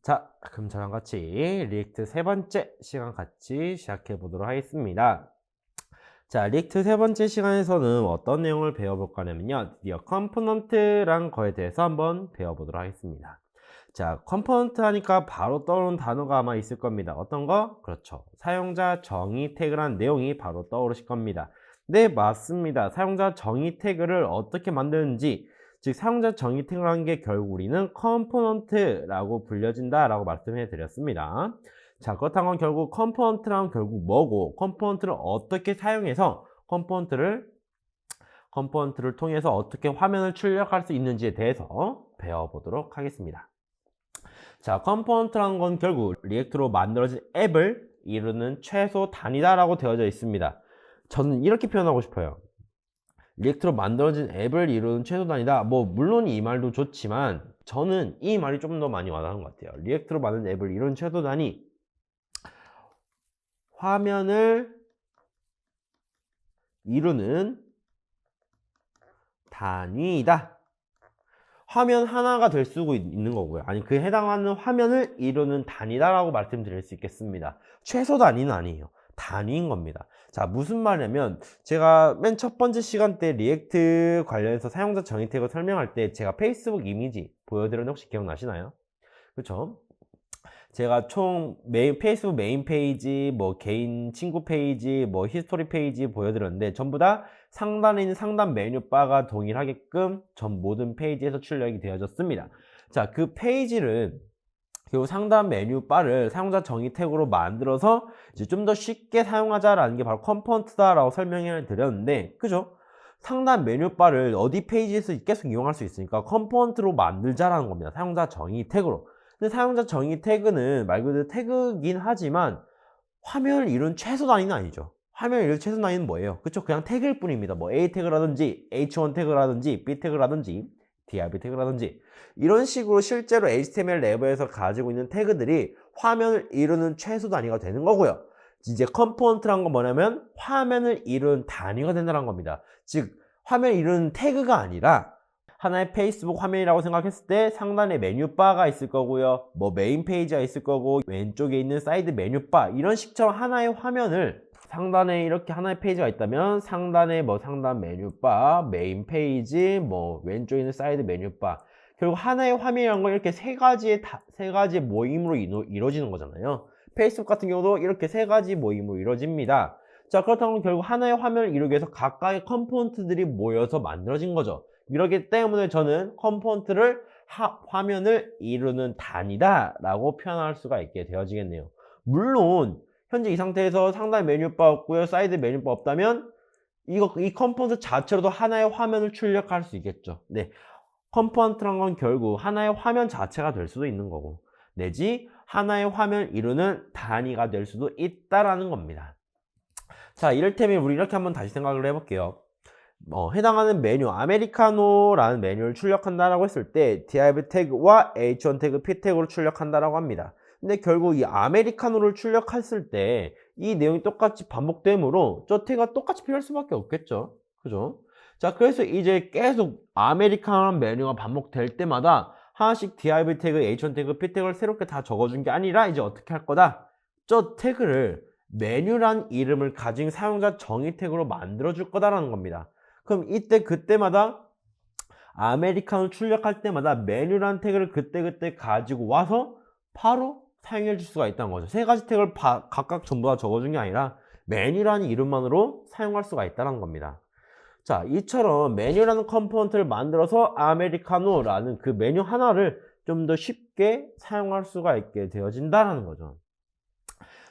자, 그럼 저랑 같이 리액트 세 번째 시간 같이 시작해 보도록 하겠습니다. 자, 리액트 세 번째 시간에서는 어떤 내용을 배워볼까 하면요. 드디어 컴포넌트란 거에 대해서 한번 배워보도록 하겠습니다. 자, 컴포넌트 하니까 바로 떠오르는 단어가 아마 있을 겁니다. 어떤 거? 그렇죠. 사용자 정의 태그란 내용이 바로 떠오르실 겁니다. 네, 맞습니다. 사용자 정의 태그를 어떻게 만드는지, 즉 사용자 정의 태그라는 게 결국 우리는 컴포넌트라고 불려진다라고 말씀해 드렸습니다. 자, 그렇다면 결국 컴포넌트란 결국 뭐고, 컴포넌트를 어떻게 사용해서 컴포넌트를 통해서 어떻게 화면을 출력할 수 있는지에 대해서 배워보도록 하겠습니다. 자, 컴포넌트라는 건 결국 리액트로 만들어진 앱을 이루는 최소 단위다라고 되어져 있습니다. 저는 이렇게 표현하고 싶어요. 리액트로 만들어진 앱을 이루는 최소 단위다. 뭐 물론 이 말도 좋지만 저는 이 말이 좀 더 많이 와닿는 것 같아요. 리액트로 만든 앱을 이루는 최소 단위, 화면을 이루는 단위이다. 화면 하나가 될 수도 있는 거고요. 아니, 그 해당하는 화면을 이루는 단위다라고 말씀드릴 수 있겠습니다. 최소 단위는 아니에요. 단위인 겁니다. 자, 무슨 말이냐면 제가 맨 첫 번째 시간 때 리액트 관련해서 사용자 정의 태그 설명할 때 제가 페이스북 이미지 보여드렸는데 혹시 기억나시나요? 그렇죠? 제가 총 페이스북 메인 페이지, 뭐 개인 친구 페이지, 뭐 히스토리 페이지 보여드렸는데 전부 다 상단에 있는 상단 메뉴 바가 동일하게끔 전 모든 페이지에서 출력이 되어졌습니다. 자, 그 페이지를 그리고 상단 메뉴 바를 사용자 정의 태그로 만들어서 이제 좀 더 쉽게 사용하자라는 게 바로 컴포넌트다라고 설명을 드렸는데, 그죠? 상단 메뉴 바를 어디 페이지에서 계속 이용할 수 있으니까 컴포넌트로 만들자라는 겁니다. 사용자 정의 태그로. 근데 사용자 정의 태그는 말 그대로 태그긴 하지만 화면을 이룬 최소 단위는 아니죠. 화면을 이룬 최소 단위는 뭐예요? 그쵸? 그냥 태그일 뿐입니다. 뭐 A 태그라든지 H1 태그라든지 B 태그라든지 DRB 태그라든지 이런 식으로 실제로 HTML 내부에서 가지고 있는 태그들이 화면을 이루는 최소 단위가 되는 거고요. 이제 컴포넌트란 건 뭐냐면 화면을 이루는 단위가 된다는 겁니다. 즉 화면을 이루는 태그가 아니라 하나의 페이스북 화면이라고 생각했을 때 상단에 메뉴바가 있을 거고요. 뭐 메인 페이지가 있을 거고 왼쪽에 있는 사이드 메뉴바 이런 식처럼 하나의 화면을 상단에 이렇게 하나의 페이지가 있다면 상단에 뭐 상단 메뉴바, 메인 페이지, 뭐 왼쪽에 있는 사이드 메뉴바 결국 하나의 화면이라는 건 이렇게 세 가지의 모임으로 이루어지는 거잖아요. 페이스북 같은 경우도 이렇게 세 가지 모임으로 이루어집니다. 자, 그렇다면 결국 하나의 화면을 이루기 위해서 각각의 컴포넌트들이 모여서 만들어진 거죠. 이렇기 때문에 저는 컴포넌트를 화면을 이루는 단위다 라고 표현할 수가 있게 되어지겠네요. 물론 현재 이 상태에서 상단 메뉴바 없고요, 사이드 메뉴바 없다면 이 컴포넌트 자체로도 하나의 화면을 출력할 수 있겠죠. 네, 컴포넌트란 건 결국 하나의 화면 자체가 될 수도 있는 거고 내지 하나의 화면을 이루는 단위가 될 수도 있다라는 겁니다. 자, 이를테면 우리 이렇게 한번 다시 생각을 해볼게요. 해당하는 메뉴 아메리카노라는 메뉴를 출력한다라고 했을 때 div 태그와 h1 태그 p 태그로 출력한다라고 합니다. 근데 결국 이 아메리카노를 출력했을 때 이 내용이 똑같이 반복되므로 저 태그가 똑같이 필요할 수밖에 없겠죠. 그죠? 자, 그래서 이제 계속 아메리카노라는 메뉴가 반복될 때마다 하나씩 div 태그, h1 태그, p 태그를 새롭게 다 적어준 게 아니라 이제 어떻게 할 거다? 저 태그를 메뉴란 이름을 가진 사용자 정의 태그로 만들어 줄 거다라는 겁니다. 그럼 그때마다 아메리카노 출력할 때마다 메뉴란 태그를 그때 가지고 와서 바로 사용해 줄 수가 있다는 거죠. 세 가지 태그를 각각 전부 다 적어준 게 아니라 메뉴라는 이름만으로 사용할 수가 있다는 겁니다. 자, 이처럼 메뉴라는 컴포넌트를 만들어서 아메리카노라는 그 메뉴 하나를 좀 더 쉽게 사용할 수가 있게 되어진다는 거죠.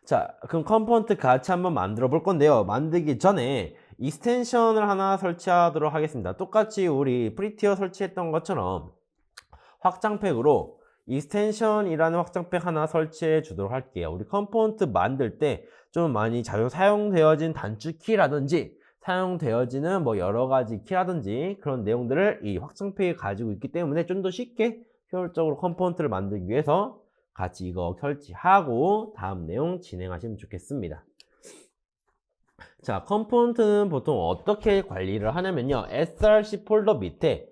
자, 그럼 컴포넌트 같이 한번 만들어 볼 건데요. 만들기 전에 익스텐션을 하나 설치하도록 하겠습니다. 똑같이 우리 프리티어 설치했던 것처럼 확장팩으로 익스텐션이라는 확장팩 하나 설치해 주도록 할게요. 우리 컴포넌트 만들 때 좀 많이 자주 사용되어진 단축 키라든지 사용되어지는 뭐 여러 가지 키라든지 그런 내용들을 이 확장팩이 가지고 있기 때문에 좀 더 쉽게 효율적으로 컴포넌트를 만들기 위해서 같이 이거 설치하고 다음 내용 진행하시면 좋겠습니다. 자, 컴포넌트는 보통 어떻게 관리를 하냐면요. src 폴더 밑에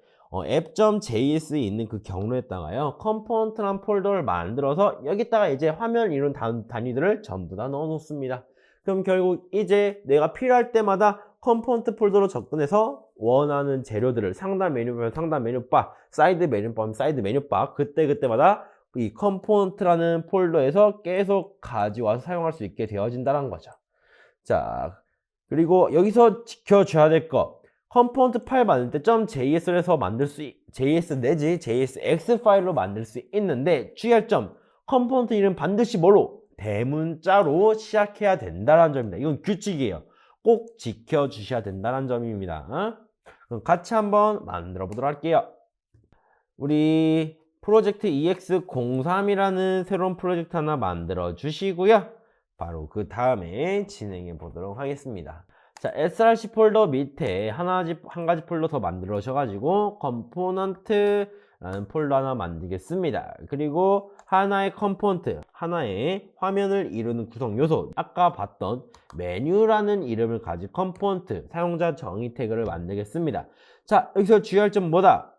app.js에 있는 그 경로에다가요, 컴포넌트란 폴더를 만들어서 여기다가 이제 화면 이룬 단위들을 전부 다 넣어 놓습니다. 그럼 결국 이제 내가 필요할 때마다 컴포넌트 폴더로 접근해서 원하는 재료들을 상단 메뉴바면 상단 메뉴바, 사이드 메뉴바면 사이드 메뉴바, 그때그때마다 이 컴포넌트라는 폴더에서 계속 가져와서 사용할 수 있게 되어진다는 거죠. 자, 그리고 여기서 지켜줘야 될 거, 컴포넌트 파일 만들 때 .js에서 만들 수 JS 내지 JSX 파일로 만들 수 있는데 주의할 점, 컴포넌트 이름 반드시 뭘로? 대문자로 시작해야 된다는 점입니다. 이건 규칙이에요. 꼭 지켜주셔야 된다는 점입니다. 그럼 같이 한번 만들어 보도록 할게요. 우리 프로젝트 EX03이라는 새로운 프로젝트 하나 만들어 주시고요. 바로 그 다음에 진행해 보도록 하겠습니다. 자, src 폴더 밑에 한 가지 폴더 더 만들어 주셔가지고 컴포넌트라는 폴더 하나 만들겠습니다. 그리고 하나의 컴포넌트, 하나의 화면을 이루는 구성 요소, 아까 봤던 메뉴라는 이름을 가진 컴포넌트, 사용자 정의 태그를 만들겠습니다. 자, 여기서 주의할 점 뭐다?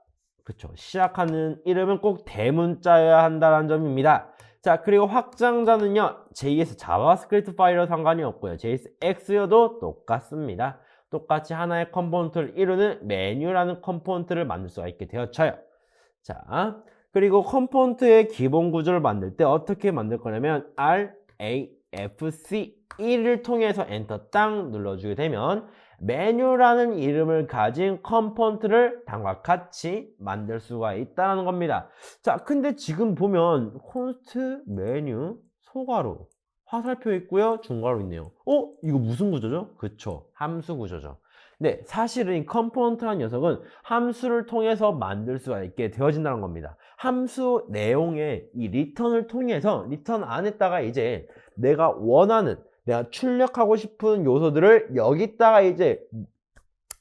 그쵸, 시작하는 이름은 꼭 대문자여야 한다는 점입니다. 자, 그리고 확장자는요, JS 자바스크립트 파일로 상관이 없고요. JSX여도 똑같습니다. 똑같이 하나의 컴포넌트를 이루는 메뉴라는 컴포넌트를 만들 수가 있게 되어져요. 자, 그리고 컴포넌트의 기본 구조를 만들 때 어떻게 만들 거냐면 RAFC1을 통해서 엔터 딱 눌러주게 되면 메뉴라는 이름을 가진 컴포넌트를 다음과 같이 만들 수가 있다는 겁니다. 자, 근데 지금 보면 콘스트 메뉴 소괄호 화살표 있고요, 중괄호 있네요. 이거 무슨 구조죠? 그쵸, 함수 구조죠. 네, 사실은 이 컴포넌트라는 녀석은 함수를 통해서 만들 수가 있게 되어진다는 겁니다. 함수 내용의 이 리턴을 통해서 리턴 안에다가 이제 내가 출력하고 싶은 요소들을 여기다가 이제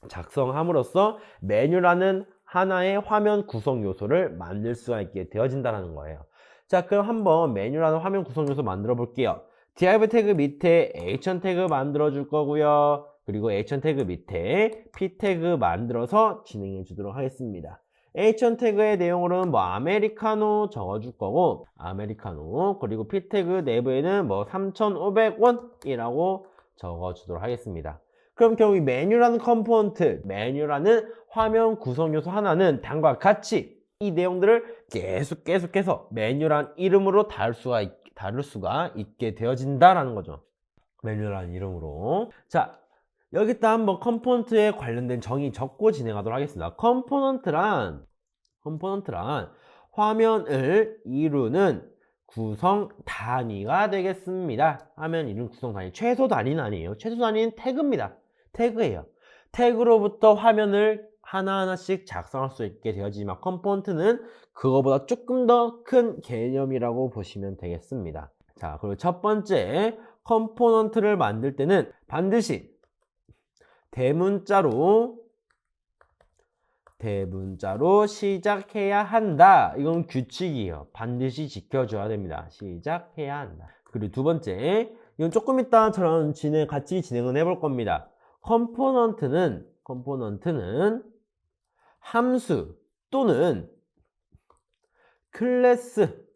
작성함으로써 메뉴라는 하나의 화면 구성 요소를 만들 수가 있게 되어진다는 거예요. 자, 그럼 한번 메뉴라는 화면 구성 요소 만들어 볼게요. div 태그 밑에 h 태그 만들어 줄 거고요. 그리고 h 태그 밑에 p 태그 만들어서 진행해 주도록 하겠습니다. h 태그의 내용으로는 아메리카노 적어줄 거고, 아메리카노, 그리고 p 태그 내부에는 3,500원이라고 적어주도록 하겠습니다. 그럼 결국 이 메뉴라는 컴포넌트, 메뉴라는 화면 구성 요소 하나는 다음과 같이 이 내용들을 계속해서 메뉴란 이름으로 다룰 수가 있게 되어진다라는 거죠. 메뉴라는 이름으로. 자, 여기다 한번 컴포넌트에 관련된 정의 적고 진행하도록 하겠습니다. 컴포넌트란 화면을 이루는 구성 단위가 되겠습니다. 화면 이루는 구성 단위. 최소 단위는 아니에요. 최소 단위는 태그입니다. 태그예요. 태그로부터 화면을 하나하나씩 작성할 수 있게 되어지지만 컴포넌트는 그거보다 조금 더 큰 개념이라고 보시면 되겠습니다. 자, 그리고 첫 번째, 컴포넌트를 만들 때는 반드시 대문자로 시작해야 한다. 이건 규칙이에요. 반드시 지켜줘야 됩니다. 시작해야 한다. 그리고 두 번째, 이건 조금 이따 저랑 같이 진행을 해볼 겁니다. 컴포넌트는 함수 또는 클래스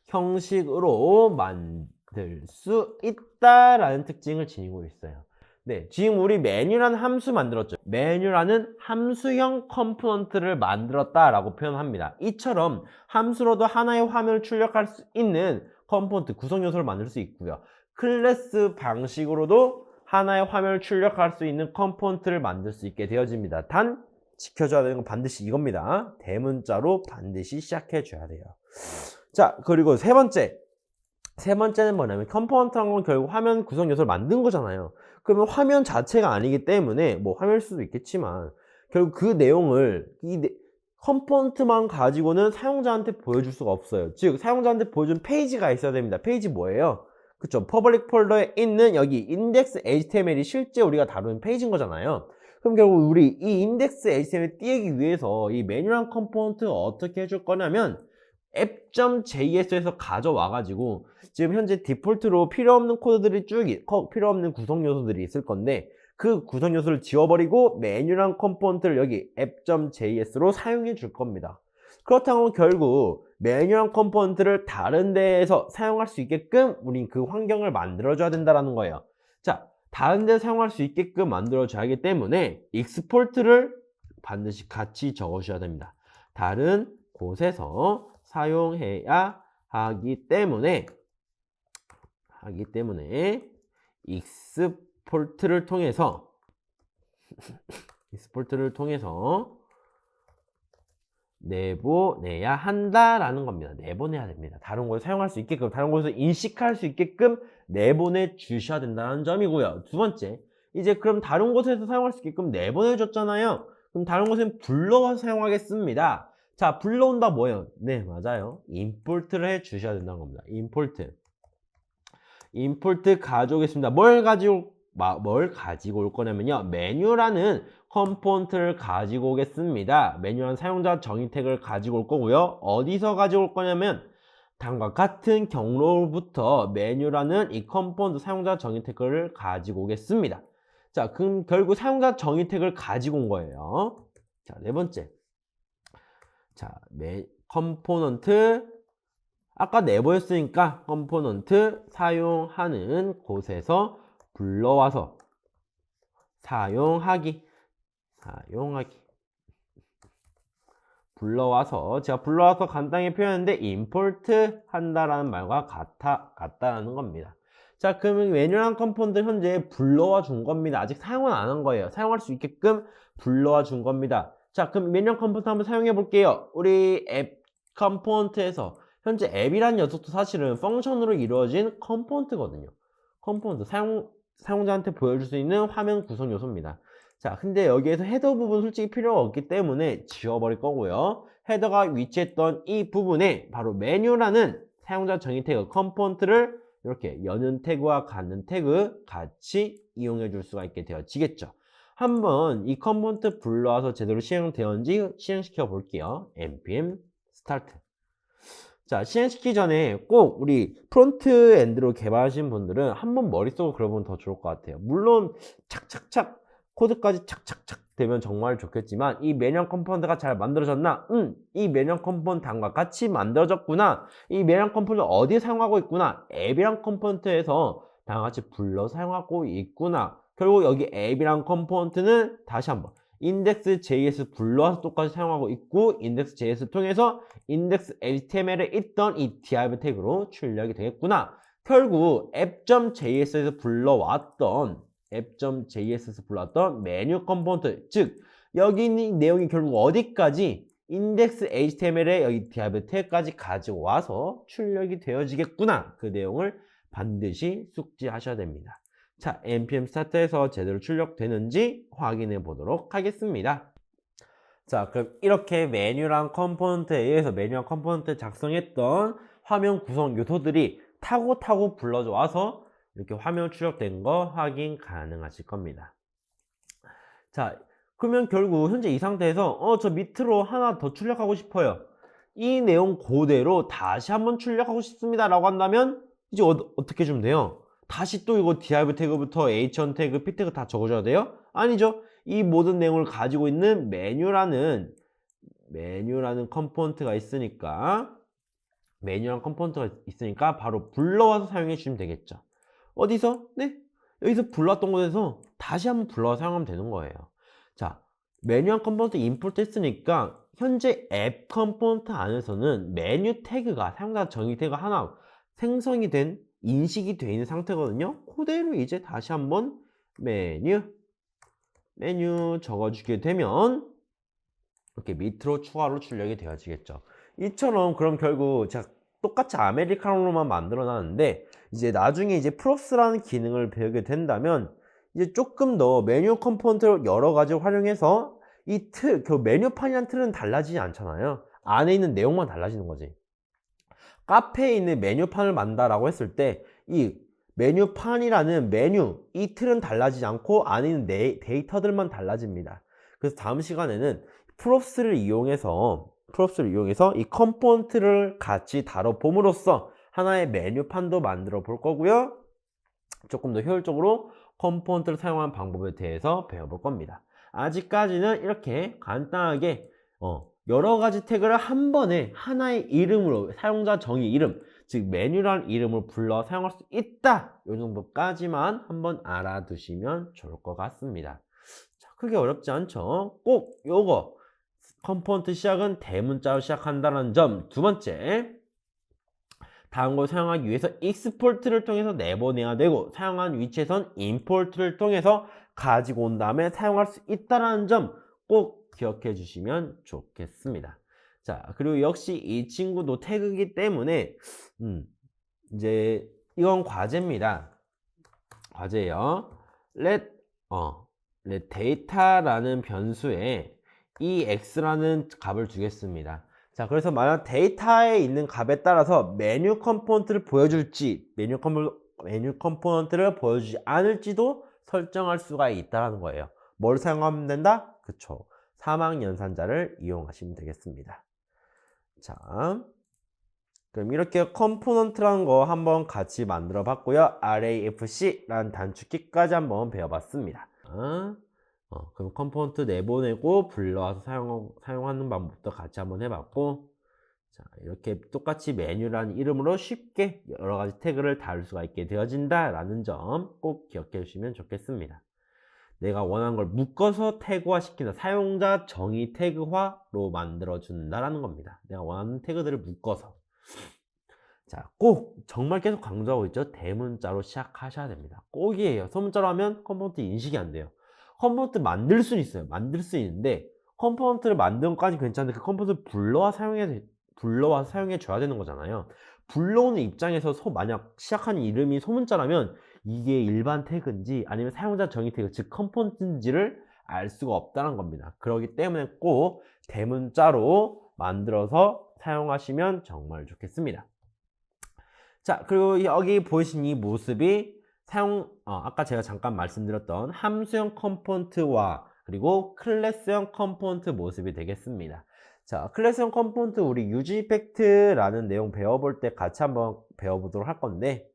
형식으로 만들 수 있다라는 특징을 지니고 있어요. 네, 지금 우리 메뉴라는 함수 만들었죠. 메뉴라는 함수형 컴포넌트를 만들었다라고 표현합니다. 이처럼 함수로도 하나의 화면을 출력할 수 있는 컴포넌트 구성 요소를 만들 수 있고요. 클래스 방식으로도 하나의 화면을 출력할 수 있는 컴포넌트를 만들 수 있게 되어집니다. 단 지켜줘야 되는 건 반드시 이겁니다. 대문자로 반드시 시작해 줘야 돼요. 자, 그리고 세 번째는 뭐냐면 컴포넌트라는 건 결국 화면 구성 요소를 만든 거잖아요. 그러면 화면 자체가 아니기 때문에 화면일 수도 있겠지만 결국 그 내용을 컴포넌트만 가지고는 사용자한테 보여줄 수가 없어요. 즉 사용자한테 보여준 페이지가 있어야 됩니다. 페이지 뭐예요? 그쵸, 퍼블릭 폴더에 있는 여기 index html이 실제 우리가 다루는 페이지인 거잖아요. 그럼 결국 우리 이 index html을 띄우기 위해서 이 메뉴란 컴포넌트 어떻게 해줄 거냐면 app.js에서 가져와가지고 지금 현재 디폴트로 필요 없는 코드들이 필요 없는 구성 요소들이 있을 건데 그 구성 요소를 지워버리고 메뉴란 컴포넌트를 여기 app.js로 사용해 줄 겁니다. 그렇다면 결국 메뉴란 컴포넌트를 다른 데에서 사용할 수 있게끔 우린 그 환경을 만들어 줘야 된다는 거예요. 자, 다른 데 사용할 수 있게끔 만들어 줘야 하기 때문에 export를 반드시 같이 적어 주셔야 됩니다. 다른 곳에서 사용해야 하기 때문에 export를 통해서 내보내야 한다라는 겁니다. 내보내야 됩니다. 다른 곳에 사용할 수 있게끔, 다른 곳에서 인식할 수 있게끔 내보내 주셔야 된다는 점이고요. 두 번째, 이제 그럼 다른 곳에서 사용할 수 있게끔 내보내 줬잖아요. 그럼 다른 곳엔 불러와서 사용하겠습니다. 자, 불러온다 뭐예요? 네, 맞아요. import를 해 주셔야 된다는 겁니다. import 가져오겠습니다. 뭘 가지고 올 거냐면요. 메뉴라는 컴포넌트를 가지고 오겠습니다. 메뉴라는 사용자 정의 태그를 가지고 올 거고요. 어디서 가지고 올 거냐면 다음과 같은 경로로부터 메뉴라는 이 컴포넌트 사용자 정의 태그를 가지고 오겠습니다. 자, 그럼 결국 사용자 정의 태그를 가지고 온 거예요. 자, 네 번째. 자, 컴포넌트 아까 내보였으니까 컴포넌트 사용하는 곳에서 불러와서 사용하기. 제가 불러와서 간단히 표현했는데 import 한다라는 말과 같다라는 겁니다. 자, 그러면 메뉴란 컴포넌트 현재 불러와 준 겁니다. 아직 사용은 안 한 거예요. 사용할 수 있게끔 불러와 준 겁니다. 자, 그럼 메뉴란 컴포넌트 한번 사용해 볼게요. 우리 앱 컴포넌트에서 현재 앱이라는 녀석도 사실은 펑션으로 이루어진 컴포넌트거든요. 컴포넌트, 사용자한테 보여줄 수 있는 화면 구성 요소입니다. 자, 근데 여기에서 헤더 부분 솔직히 필요가 없기 때문에 지워버릴 거고요. 헤더가 위치했던 이 부분에 바로 메뉴라는 사용자 정의 태그 컴포넌트를 이렇게 여는 태그와 닫는 태그 같이 이용해 줄 수가 있게 되어지겠죠. 한번 이 컴포넌트 불러와서 제대로 시행되었는지 시행시켜 볼게요. npm start. 자, 시행시키기 전에 꼭 우리 프론트엔드로 개발하신 분들은 한번 머릿속으로 그려보면 더 좋을 것 같아요. 물론 착착착 코드까지 착착착 되면 정말 좋겠지만 이 메뉴 컴포넌트가 잘 만들어졌나? 이 메뉴 컴포넌트 다음과 같이 만들어졌구나. 이 메뉴 컴포넌트 어디에 사용하고 있구나? 앱이랑 컴포넌트에서 다음과 같이 불러 사용하고 있구나. 결국 여기 앱이랑 컴포넌트는 다시 한번 index.js 불러와서 똑같이 사용하고 있고 index.js 통해서 index.html에 있던 이 div 태그로 출력이 되겠구나. 결국 app.js에서 불러왔던 메뉴 컴포넌트, 즉 여기 있는 내용이 결국 어디까지 index.html에 여기 div 태그까지 가지고 와서 출력이 되어지겠구나. 그 내용을 반드시 숙지하셔야 됩니다. 자, npm start에서 제대로 출력되는지 확인해 보도록 하겠습니다. 자, 그럼 이렇게 메뉴랑 컴포넌트에 의해서 메뉴랑 컴포넌트에 작성했던 화면 구성 요소들이 타고 불러져 와서 이렇게 화면 출력된 거 확인 가능하실 겁니다. 자, 그러면 결국 현재 이 상태에서 저 밑으로 하나 더 출력하고 싶어요. 이 내용 그대로 다시 한번 출력하고 싶습니다 라고 한다면 이제 어떻게 주면 돼요? 다시 또 이거 div 태그부터 h1 태그, p 태그 다 적어줘야 돼요? 아니죠. 이 모든 내용을 가지고 있는 메뉴라는 컴포넌트가 있으니까 바로 불러와서 사용해 주시면 되겠죠. 어디서? 네? 여기서 불러왔던 곳에서 다시 한번 불러와서 사용하면 되는 거예요. 자, 메뉴 컴포넌트 임포트 했으니까 현재 앱 컴포넌트 안에서는 메뉴 태그가 사용자 정의 태그가 하나 생성이 된 인식이 되어 있는 상태거든요. 그대로 이제 다시 한번 메뉴 적어주게 되면 이렇게 밑으로 추가로 출력이 되어지겠죠. 이처럼 그럼 결국 제가 똑같이 아메리카노로만 만들어 놨는데 이제 나중에 이제 프로스라는 기능을 배우게 된다면 이제 조금 더 메뉴 컴포넌트를 여러 가지 활용해서 이 그 메뉴판이란 틀은 달라지지 않잖아요. 안에 있는 내용만 달라지는 거지. 카페에 있는 메뉴판을 만다라고 했을 때 이 메뉴판이라는 이 틀은 달라지지 않고 안에 있는 데이터들만 달라집니다. 그래서 다음 시간에는 프롭스를 이용해서 이 컴포넌트를 같이 다뤄봄으로써 하나의 메뉴판도 만들어 볼 거고요. 조금 더 효율적으로 컴포넌트를 사용하는 방법에 대해서 배워볼 겁니다. 아직까지는 이렇게 간단하게 여러 가지 태그를 한 번에 하나의 이름으로 사용자 정의 이름, 즉 메뉴라는 이름을 불러 사용할 수 있다. 이 정도까지만 한번 알아두시면 좋을 것 같습니다. 자, 크게 어렵지 않죠? 꼭 요거 컴포넌트 시작은 대문자로 시작한다는 점. 두 번째, 다음 걸 사용하기 위해서 익스포트를 통해서 내보내야 되고 사용한 위치에선 임포트를 통해서 가지고 온 다음에 사용할 수 있다는 점 꼭 기억해 주시면 좋겠습니다. 자, 그리고 역시 이 친구도 태그이기 때문에 이제 이건 과제입니다. 과제예요. let data라는 변수에 이 x라는 값을 주겠습니다. 자, 그래서 만약 데이터에 있는 값에 따라서 메뉴 컴포넌트를 보여줄지 메뉴 컴포넌트를 보여주지 않을지도 설정할 수가 있다는 거예요. 뭘 사용하면 된다? 그쵸, 사막 연산자를 이용하시면 되겠습니다. 자, 그럼 이렇게 컴포넌트라는 거 한번 같이 만들어 봤고요. RAFC라는 단축키까지 한번 배워봤습니다. 그럼 컴포넌트 내보내고 불러와서 사용하는 방법도 같이 한번 해봤고, 자, 이렇게 똑같이 메뉴라는 이름으로 쉽게 여러 가지 태그를 다룰 수가 있게 되어진다라는 점 꼭 기억해 주시면 좋겠습니다. 내가 원하는 걸 묶어서 태그화 시킨다. 사용자 정의 태그화로 만들어준다라는 겁니다. 내가 원하는 태그들을 묶어서. 자, 꼭 정말 계속 강조하고 있죠. 대문자로 시작하셔야 됩니다. 꼭이에요. 소문자로 하면 컴포넌트 인식이 안 돼요. 컴포넌트 만들 수는 있어요. 만들 수 있는데 컴포넌트를 만든 것까지 괜찮은데 그 컴포넌트를 불러와서 사용해 줘야 되는 거잖아요. 불러오는 입장에서 만약 시작하는 이름이 소문자라면 이게 일반 태그인지 아니면 사용자 정의 태그, 즉 컴포넌트인지를 알 수가 없다는 겁니다. 그렇기 때문에 꼭 대문자로 만들어서 사용하시면 정말 좋겠습니다. 자, 그리고 여기 보이신 이 모습이 아까 제가 잠깐 말씀드렸던 함수형 컴포넌트와 그리고 클래스형 컴포넌트 모습이 되겠습니다. 자, 클래스형 컴포넌트 우리 유즈 이펙트라는 내용 배워볼 때 같이 한번 배워보도록 할 건데,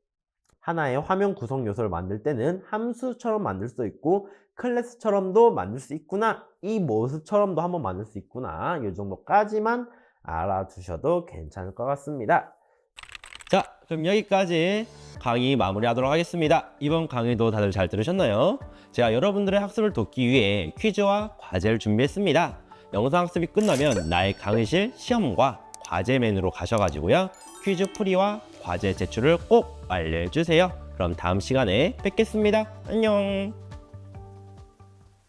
하나의 화면 구성 요소를 만들 때는 함수처럼 만들 수 있고 클래스처럼도 만들 수 있구나, 이 모습처럼도 한번 만들 수 있구나, 이 정도까지만 알아두셔도 괜찮을 것 같습니다. 자, 그럼 여기까지 강의 마무리하도록 하겠습니다. 이번 강의도 다들 잘 들으셨나요? 제가 여러분들의 학습을 돕기 위해 퀴즈와 과제를 준비했습니다. 영상 학습이 끝나면 나의 강의실 시험과 과제 메뉴로 가셔가지고요, 퀴즈 풀이와 과제 제출을 꼭 완료해 주세요. 그럼 다음 시간에 뵙겠습니다. 안녕.